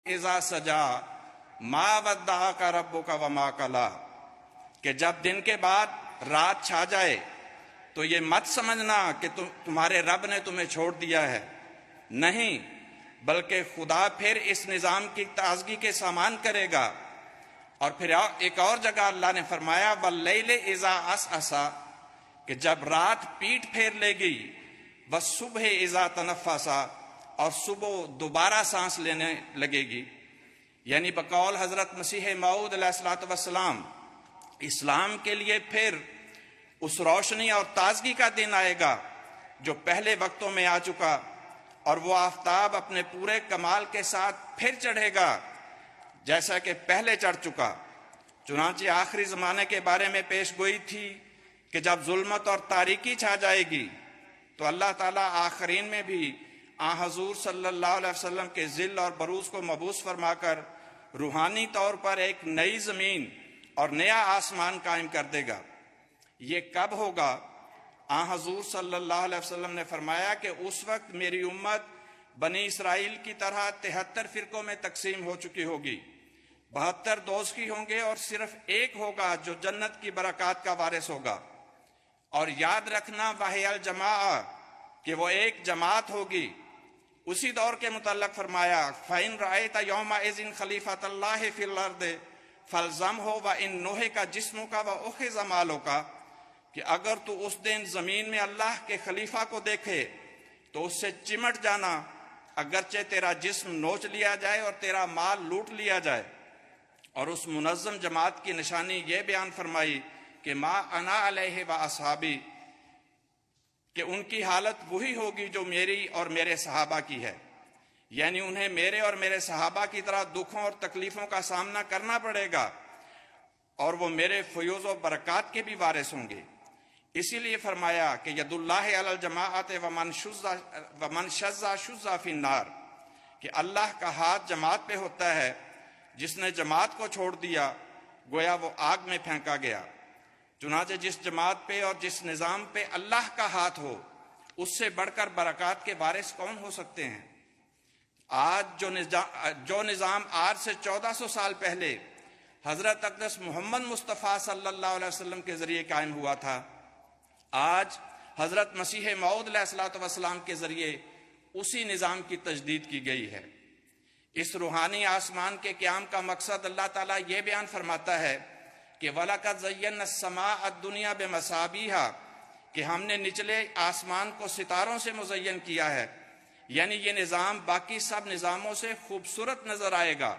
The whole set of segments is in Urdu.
اذا سجا ما ودعک ربک وما قلی، کہ جب دن کے بعد رات چھا جائے تو یہ مت سمجھنا کہ تمہارے رب نے تمہیں چھوڑ دیا ہے، نہیں، بلکہ خدا پھر اس نظام کی تازگی کے سامان کرے گا۔ اور پھر ایک اور جگہ اللہ نے فرمایا واللیل اذا عسعس، کہ جب رات پیٹ پھیر لے گی، والصبح اذا تنفس، اور صبح دوبارہ سانس لینے لگے گی۔ یعنی بقول حضرت مسیح موعود علیہ الصلوۃ والسلام، اسلام کے لیے پھر اس روشنی اور تازگی کا دن آئے گا جو پہلے وقتوں میں آ چکا، اور وہ آفتاب اپنے پورے کمال کے ساتھ پھر چڑھے گا جیسا کہ پہلے چڑھ چکا۔ چنانچہ آخری زمانے کے بارے میں پیش گوئی تھی کہ جب ظلمت اور تاریکی چھا جائے گی تو اللہ تعالیٰ آخرین میں بھی حضور صلی اللہ علیہ وسلم کے ذل اور بروز کو مبعوث فرما کر روحانی طور پر ایک نئی زمین اور نیا آسمان قائم کر دے گا۔ یہ کب ہوگا؟ حضور صلی اللہ علیہ وسلم نے فرمایا کہ اس وقت میری امت بنی اسرائیل کی طرح 73 فرقوں میں تقسیم ہو چکی ہوگی، 72 دوزخی ہوں گے اور صرف ایک ہوگا جو جنت کی برکات کا وارث ہوگا۔ اور یاد رکھنا وحی الجماع، کہ وہ ایک جماعت ہوگی۔ اسی دور کے متعلق فرمایا فَإِن رَأَيْتَ يَوْمَئِذٍ خَلِيفَةَ اللَّهِ فِي الْأَرْضِ فَالْزَمْهُ وَإِن نُهِكَ جِسْمُكَ وَأُخِذَ مَالُكَ، کہ اگر تو اس دن زمین میں اللہ کے خلیفہ کو دیکھے تو اس سے چمٹ جانا، اگرچہ تیرا جسم نوچ لیا جائے اور تیرا مال لوٹ لیا جائے۔ اور اس منظم جماعت کی نشانی یہ بیان فرمائی کہ ما انا علیہ و اصحابی، کہ ان کی حالت وہی ہوگی جو میری اور میرے صحابہ کی ہے، یعنی انہیں میرے اور میرے صحابہ کی طرح دکھوں اور تکلیفوں کا سامنا کرنا پڑے گا، اور وہ میرے فیوز و برکات کے بھی وارث ہوں گے۔ اسی لیے فرمایا کہ ید اللہ علی الجماعت ومن شذ شذ فی النار، کہ اللہ کا ہاتھ جماعت پہ ہوتا ہے، جس نے جماعت کو چھوڑ دیا گویا وہ آگ میں پھینکا گیا۔ چنانچہ جس جماعت پہ اور جس نظام پہ اللہ کا ہاتھ ہو، اس سے بڑھ کر برکات کے وارث کون ہو سکتے ہیں؟ آج جو نظام آج سے 1400 سال پہلے حضرت اقدس محمد مصطفیٰ صلی اللہ علیہ وسلم کے ذریعے قائم ہوا تھا، آج حضرت مسیح موعود علیہ الصلوۃ والسلام کے ذریعے اسی نظام کی تجدید کی گئی ہے۔ اس روحانی آسمان کے قیام کا مقصد اللہ تعالیٰ یہ بیان فرماتا ہے کہ وَلَقَدْ زَيَّنَّا السَّمَاءَ الدُّنْيَا بِمَصَابِيحَ، کہ ہم نے نچلے آسمان کو ستاروں سے مزین کیا ہے، یعنی یہ نظام باقی سب نظاموں سے خوبصورت نظر آئے گا۔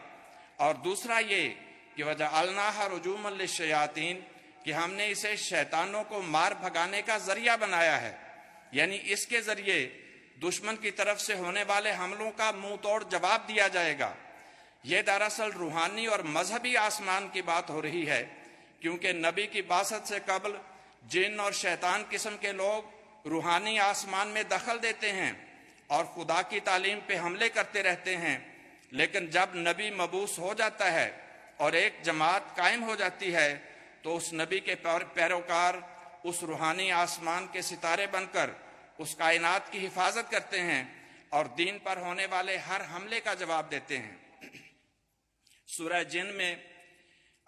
اور دوسرا یہ کہ وَجَعَلْنَاهَا رُجُومًا لِلشَّيَاطِينِ، کہ ہم نے اسے شیطانوں کو مار بھگانے کا ذریعہ بنایا ہے، یعنی اس کے ذریعے دشمن کی طرف سے ہونے والے حملوں کا منہ توڑ جواب دیا جائے گا۔ یہ دراصل روحانی اور مذہبی آسمان کی بات ہو رہی ہے، کیونکہ نبی کی بعثت سے قبل جن اور شیطان قسم کے لوگ روحانی آسمان میں دخل دیتے ہیں اور خدا کی تعلیم پہ حملے کرتے رہتے ہیں، لیکن جب نبی مبعوث ہو جاتا ہے اور ایک جماعت قائم ہو جاتی ہے تو اس نبی کے پیروکار اس روحانی آسمان کے ستارے بن کر اس کائنات کی حفاظت کرتے ہیں اور دین پر ہونے والے ہر حملے کا جواب دیتے ہیں۔ سورہ جن میں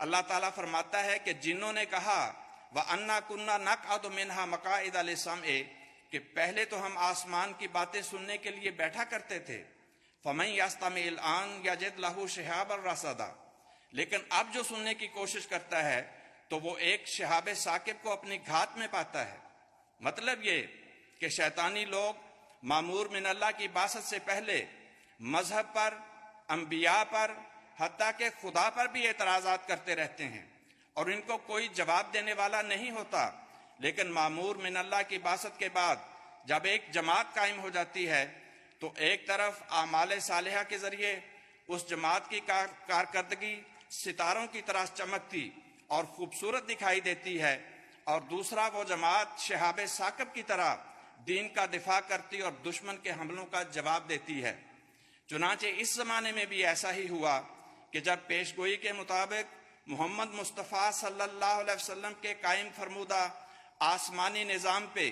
اللہ تعالیٰ فرماتا ہے کہ جنوں نے کہا وَأَنَّا كُنَّا نَقْعُدُ مِنْهَا مَقَاعِدَ لِلسَّمْعِ، کہ پہلے تو ہم آسمان کی باتیں سننے کے لیے بیٹھا کرتے تھے، فَمَن يَسْتَمِعِ الْآنَ يَجِدْ لَهُ شِهَابًا رَّصَدًا، لیکن اب جو سننے کی کوشش کرتا ہے تو وہ ایک شہاب ثاقب کو اپنی گھات میں پاتا ہے۔ مطلب یہ کہ شیطانی لوگ مامور من اللہ کی بعثت سے پہلے مذہب پر، انبیاء پر، حتیٰ کہ خدا پر بھی اعتراضات کرتے رہتے ہیں اور ان کو کوئی جواب دینے والا نہیں ہوتا، لیکن مامور من اللہ کی بعثت کے بعد جب ایک جماعت قائم ہو جاتی ہے تو ایک طرف اعمال صالحہ کے ذریعے اس جماعت کی کارکردگی ستاروں کی طرح چمکتی اور خوبصورت دکھائی دیتی ہے، اور دوسرا وہ جماعت شہاب ثاقب کی طرح دین کا دفاع کرتی اور دشمن کے حملوں کا جواب دیتی ہے۔ چنانچہ اس زمانے میں بھی ایسا ہی ہوا کہ جب پیش گوئی کے مطابق محمد مصطفیٰ صلی اللہ علیہ وسلم کے قائم فرمودہ آسمانی نظام پہ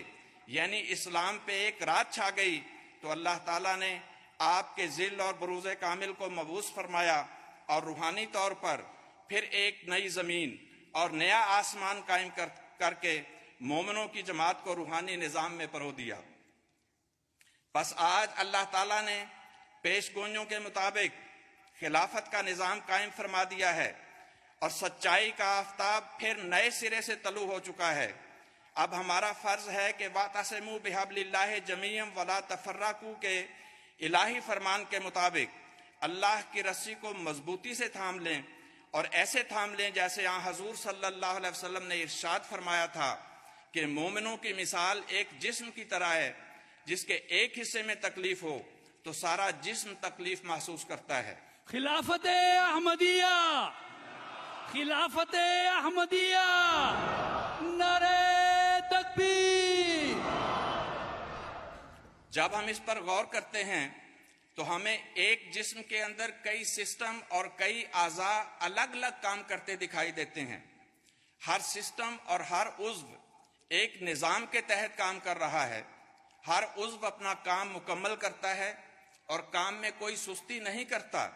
یعنی اسلام پہ ایک رات چھا گئی تو اللہ تعالیٰ نے آپ کے ذل اور بروز کامل کو مبعوث فرمایا اور روحانی طور پر پھر ایک نئی زمین اور نیا آسمان قائم کر کے مومنوں کی جماعت کو روحانی نظام میں پرو دیا۔ بس آج اللہ تعالیٰ نے پیش گوئیوں کے مطابق خلافت کا نظام قائم فرما دیا ہے اور سچائی کا آفتاب پھر نئے سرے سے طلوع ہو چکا ہے۔ اب ہمارا فرض ہے کہ وَاعْتَصِمُوا بِحَبْلِ اللَّهِ جَمِيعًا وَلَا تَفَرَّقُوا کے الہی فرمان کے مطابق اللہ کی رسی کو مضبوطی سے تھام لیں، اور ایسے تھام لیں جیسے حضور صلی اللہ علیہ وسلم نے ارشاد فرمایا تھا کہ مومنوں کی مثال ایک جسم کی طرح ہے، جس کے ایک حصے میں تکلیف ہو تو سارا جسم تکلیف محسوس کرتا ہے۔ خلافت احمدیہ، خلافت احمدیہ، نعرہ تکبیر۔ جب ہم اس پر غور کرتے ہیں تو ہمیں ایک جسم کے اندر کئی سسٹم اور کئی اعضاء الگ الگ کام کرتے دکھائی دیتے ہیں۔ ہر سسٹم اور ہر عضو ایک نظام کے تحت کام کر رہا ہے۔ ہر عضو اپنا کام مکمل کرتا ہے اور کام میں کوئی سستی نہیں کرتا۔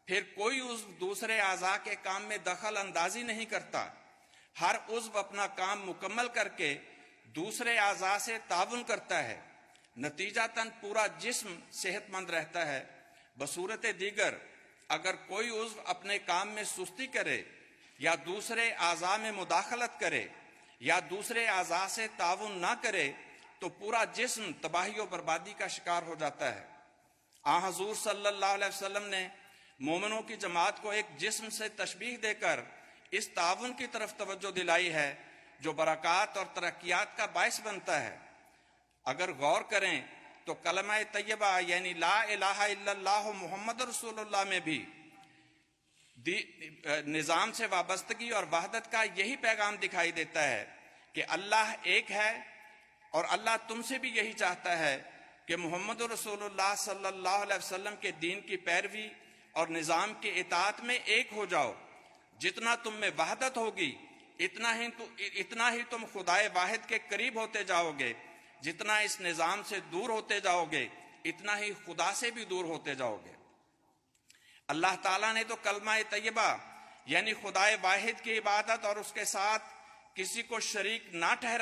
پھر کوئی عضو دوسرے اعضاء کے کام میں دخل اندازی نہیں کرتا۔ ہر عضو اپنا کام مکمل کر کے دوسرے اعضاء سے تعاون کرتا ہے، نتیجتاً پورا جسم صحت مند رہتا ہے۔ بصورت دیگر اگر کوئی عضو اپنے کام میں سستی کرے یا دوسرے اعضاء میں مداخلت کرے یا دوسرے اعضاء سے تعاون نہ کرے تو پورا جسم تباہی و بربادی کا شکار ہو جاتا ہے۔ حضور صلی اللہ علیہ وسلم نے مومنوں کی جماعت کو ایک جسم سے تشبیہ دے کر اس تعاون کی طرف توجہ دلائی ہے جو برکات اور ترقیات کا باعث بنتا ہے۔ اگر غور کریں تو کلمہ طیبہ یعنی لا الہ الا اللہ محمد رسول اللہ میں بھی نظام سے وابستگی اور وحدت کا یہی پیغام دکھائی دیتا ہے کہ اللہ ایک ہے، اور اللہ تم سے بھی یہی چاہتا ہے کہ محمد رسول اللہ صلی اللہ علیہ وسلم کے دین کی پیروی اور نظام کی اطاعت میں ایک ہو جاؤ۔ جتنا تم میں وحدت ہوگی اتنا ہی تم خدائے واحد کے قریب ہوتے جاؤ گے، جتنا اس نظام سے دور ہوتے جاؤ گے اتنا ہی خدا سے بھی دور ہوتے جاؤ گے۔ اللہ تعالیٰ نے تو کلمہ طیبہ یعنی خدائے واحد کی عبادت اور اس کے ساتھ کسی کو شریک نہ ٹھہرا